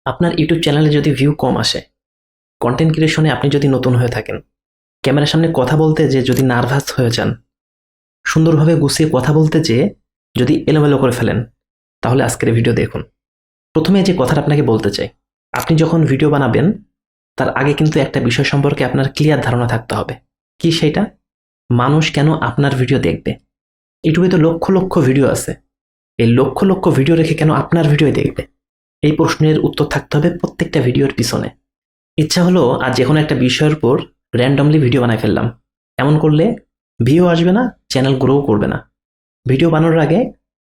আপনার ইউটিউব চ্যানেলে যদি ভিউ কম আসে, কন্টেন্ট ক্রিয়েশনে আপনি যদি নতুন হয়ে থাকেন, ক্যামেরার সামনে কথা বলতে যে যদি নার্ভাস হয়ে যান, সুন্দরভাবে গুছিয়ে কথা বলতে যে যদি এলোমেলো করে ফেলেন, তাহলে আজকের ভিডিও দেখুন। প্রথমে যে কথাটা আপনাকে বলতে চাই, আপনি যখন ভিডিও বানাবেন তার আগে কিন্তু একটা বিষয় সম্পর্কে আপনার ক্লিয়ার ধারণা থাকতে হবে। কি সেটা? মানুষ কেন আপনার ভিডিও দেখবে? ইউটিউবে তো লক্ষ লক্ষ ভিডিও আছে, এই লক্ষ লক্ষ ভিডিও রেখে কেন আপনার ভিডিও দেখবে? এই প্রশ্নের উত্তর থাকতে হবে প্রত্যেকটা ভিডিওর পিছনে। ইচ্ছা হলো আজ যে কোনো একটা বিষয়ের উপর র্যান্ডমলি ভিডিও বানাই ফেললাম, এমন করলে ভিউ আসবে না, চ্যানেল গ্রোও করবে না। ভিডিও বানানোর আগে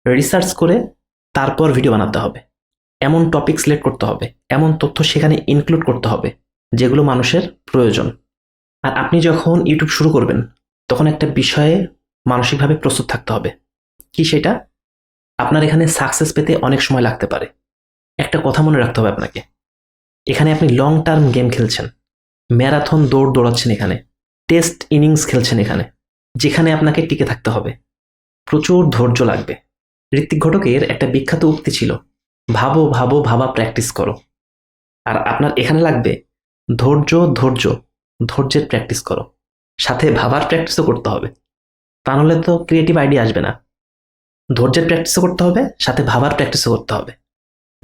রিসার্চ করে তারপর ভিডিও বানাতে হবে। এমন টপিক সিলেক্ট করতে হবে, এমন তথ্য সেখানে ইনক্লুড করতে হবে যেগুলো মানুষের প্রয়োজন। আর আপনি যখন ইউটিউব শুরু করবেন তখন একটা বিষয়ে মানসিকভাবে প্রস্তুত থাকতে হবে। কি সেটা? আপনার এখানে সাকসেস পেতে অনেক সময় লাগতে পারে। একটা কথা মনে রাখতে হবে আপনাকে, এখানে আপনি লং টার্ম গেম খেলছেন, ম্যারাথন দৌড় দৌড়াচ্ছেন, এখানে টেস্ট ইনিংস খেলছেন, এখানে যেখানে আপনাকে টিকে থাকতে হবে, প্রচুর ধৈর্য লাগবে। ঋত্বিক ঘটকের একটা বিখ্যাত উক্তি ছিল, ভাবো ভাবো ভাবা প্র্যাকটিস করো। আর আপনার এখানে লাগবে ধৈর্য, ধৈর্য, ধৈর্যের প্র্যাকটিস করো, সাথে ভাবার প্র্যাকটিসও করতে হবে। তা নাহলে তো ক্রিয়েটিভ আইডিয়া আসবে না। ধৈর্যের প্র্যাকটিসও করতে হবে, সাথে ভাবার প্র্যাকটিসও করতে হবে।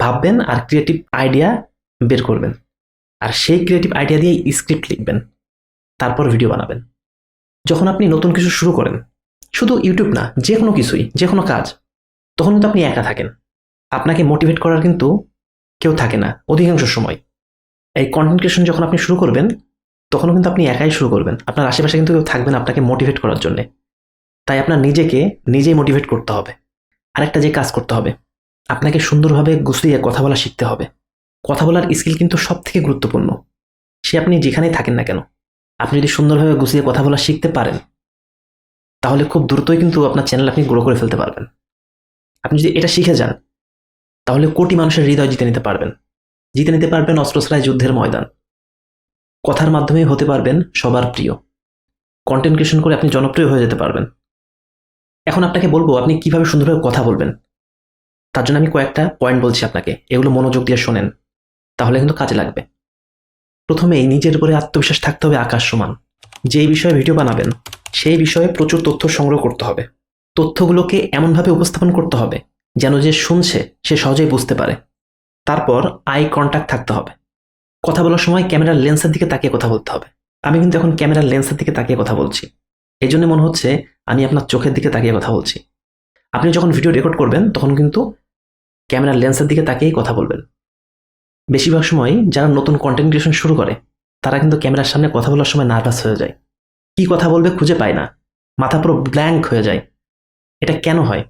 ভাববেন আর ক্রিয়েটিভ আইডিয়া বের করবেন, আর সেই ক্রিয়েটিভ আইডিয়া দিয়ে স্ক্রিপ্ট লিখবেন, তারপর ভিডিও বানাবেন। যখন আপনি নতুন কিছু শুরু করেন, শুধু ইউটিউব না, যে কোনো কিছুই, যে কোনো কাজ, তখন কিন্তু আপনি একা থাকেন। আপনাকে মোটিভেট করার কিন্তু কেউ থাকে না অধিকাংশ সময়। এই কন্টেন্ট ক্রিয়েশন যখন আপনি শুরু করবেন তখনও কিন্তু আপনি একাই শুরু করবেন, আপনার আশেপাশে কিন্তু কেউ থাকবে না আপনাকে মোটিভেট করার জন্য। তাই আপনার নিজেকে নিজেই মোটিভেট করতে হবে। আরেকটা যে কাজ করতে হবে, আপনাকে সুন্দরভাবে গুছিয়ে কথা বলা শিখতে হবে। কথা বলার স্কিল কিন্তু সব থেকে গুরুত্বপূর্ণ। সে আপনি যেখানেই থাকেন না কেন, আপনি যদি সুন্দরভাবে গুছিয়ে কথা বলা শিখতে পারেন, তাহলে খুব দ্রুতই কিন্তু আপনার চ্যানেল আপনি গ্রো করে ফেলতে পারবেন। আপনি যদি এটা শিখে যান, তাহলে কোটি মানুষের হৃদয় জিতে নিতে পারবেন। জিতে নিতে পারবেন অস্ত্র ছাড়াই যুদ্ধের ময়দান। কথার মাধ্যমেই হতে পারবেন সবার প্রিয়। কন্টেন্ট ক্রিয়েশন করে আপনি জনপ্রিয় হয়ে যেতে পারবেন। এখন আপনাকে বলবো আপনি কিভাবে সুন্দরভাবে কথা বলবেন। তার জন্য আমি কয়েকটা পয়েন্ট বলছি আপনাকে, এগুলো মনোযোগ দিয়ে শোনেন, তাহলে কিন্তু কাজে লাগবে। প্রথমেই নিজের উপরে আত্মবিশ্বাস থাকতে হবে আকাশ সমান। যেই বিষয়ে ভিডিও বানাবেন সেই বিষয়ে প্রচুর তথ্য সংগ্রহ করতে হবে। তথ্যগুলোকে এমনভাবে উপস্থাপন করতে হবে যেন যে শুনছে সে সহজেই বুঝতে পারে। তারপর আই কন্ট্যাক্ট থাকতে হবে। কথা বলার সময় ক্যামেরার লেন্সের দিকে তাকিয়ে কথা বলতে হবে। আমি কিন্তু এখন ক্যামেরার লেন্সের দিকে তাকিয়ে কথা বলছি, এই জন্য মনে হচ্ছে আমি আপনার চোখের দিকে তাকিয়ে কথা বলছি। আপনি যখন ভিডিও রেকর্ড করবেন তখন কিন্তু ক্যামেরার লেন্সের দিকে তাকিয়েই কথা বলবেন। বেশিরভাগ সময় যারা নতুন কন্টেন্ট ক্রিয়েশন শুরু করে তারা কিন্তু ক্যামেরার সামনে কথা বলার সময় নার্ভাস হয়ে যায়, কি কথা বলবে খুঁজে পায় না, মাথা পুরো ব্ল্যাঙ্ক হয়ে যায়। এটা কেন হয়?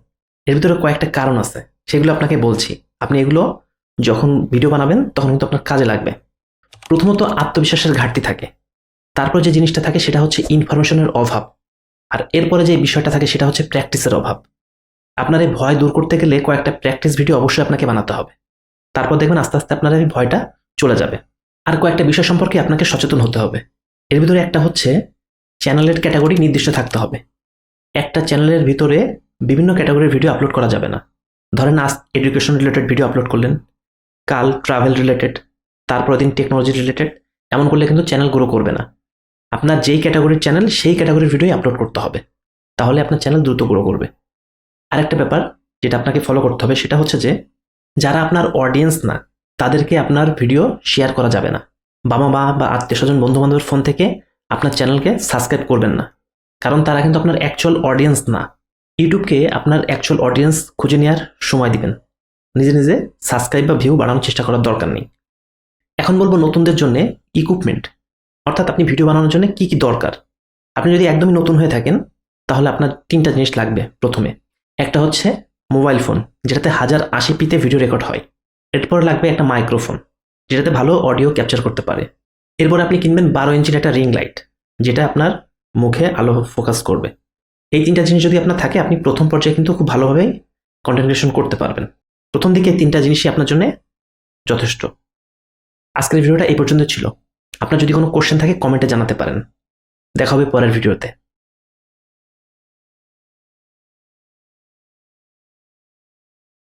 এর ভিতরে কয়েকটা কারণ আছে, সেগুলো আপনাকে বলছি। আপনি এগুলো যখন ভিডিও বানাবেন তখন কিন্তু আপনার কাজে লাগবে। প্রথমত আত্মবিশ্বাসের ঘাটতি থাকে। তারপর যে জিনিসটা থাকে সেটা হচ্ছে ইনফরমেশনের অভাব। আর এরপরে যে বিষয়টা থাকে সেটা হচ্ছে প্র্যাকটিসের অভাব। আপনার এই ভয় দূর করতে গেলে কয়েকটা প্র্যাকটিস ভিডিও অবশ্যই আপনাকে বানাতে হবে। তারপর দেখবেন আস্তে আস্তে আপনার এই ভয়টা চলে যাবে। আর কয়েকটা বিষয় সম্পর্কে আপনাকে সচেতন হতে হবে। এর ভিতরে একটা হচ্ছে চ্যানেলের ক্যাটাগরি নির্দিষ্ট থাকতে হবে। একটা চ্যানেলের ভিতরে বিভিন্ন ক্যাটাগরির ভিডিও আপলোড করা যাবে না। ধরেন আজ এডুকেশন রিলেটেড ভিডিও আপলোড করলেন, কাল ট্রাভেল রিলেটেড, তারপর দিন টেকনোলজি রিলেটেড। এমন করলে কিন্তু চ্যানেল গ্রো করবে না। আপনার যেই ক্যাটাগরির চ্যানেল সেই ক্যাটাগরির ভিডিওই আপলোড করতে হবে, তাহলে আপনার চ্যানেল দ্রুত গ্রো করবে। আরেকটা ব্যাপার যেটা আপনাকে ফলো করতে হবে সেটা হচ্ছে যে যারা আপনার অডিয়েন্স না তাদেরকে আপনার ভিডিও শেয়ার করা যাবে না। বাবা মা বা আত্মীয় স্বজন বন্ধু বান্ধবের ফোন থেকে আপনার চ্যানেলকে সাবস্ক্রাইব করবেন না, কারণ তারা কিন্তু আপনার অ্যাকচুয়াল অডিয়েন্স না। ইউটিউবকে আপনার অ্যাকচুয়াল অডিয়েন্স খুঁজে নেওয়ার সময় দিবেন, নিজে নিজে সাবস্ক্রাইব বা ভিউ বাড়ানোর চেষ্টা করার দরকার নেই। এখন বলবো নতুনদের জন্য ইকুইপমেন্ট, অর্থাৎ আপনি ভিডিও বানানোর জন্য কি কি দরকার। আপনি যদি একদমই নতুন হয়ে থাকেন তাহলে আপনার তিনটা জিনিস লাগবে। প্রথমে একটা হচ্ছে মোবাইল ফোন, যেটাতে 1080p ভিডিও রেকর্ড হয়। এরপর লাগবে একটা মাইক্রোফোন, যেটাতে ভালো অডিও ক্যাপচার করতে পারে। এরপর আপনি কিনবেন 12 ইঞ্চির একটা রিং লাইট, যেটা আপনার মুখে আলো ফোকাস করবে। এই তিনটা জিনিস যদি আপনার থাকে, আপনি প্রথম পর্যায়ে কিন্তু খুব ভালোভাবে কন্টেন্ট ক্রিয়েশন করতে পারবেন। প্রথম দিকে এই তিনটা জিনিসই আপনার জন্য যথেষ্ট। আজকের ভিডিওটা এই পর্যন্ত ছিল। আপনার যদি কোনো কোশ্চেন থাকে কমেন্টে জানাতে পারেন। দেখা হবে পরের ভিডিওতে।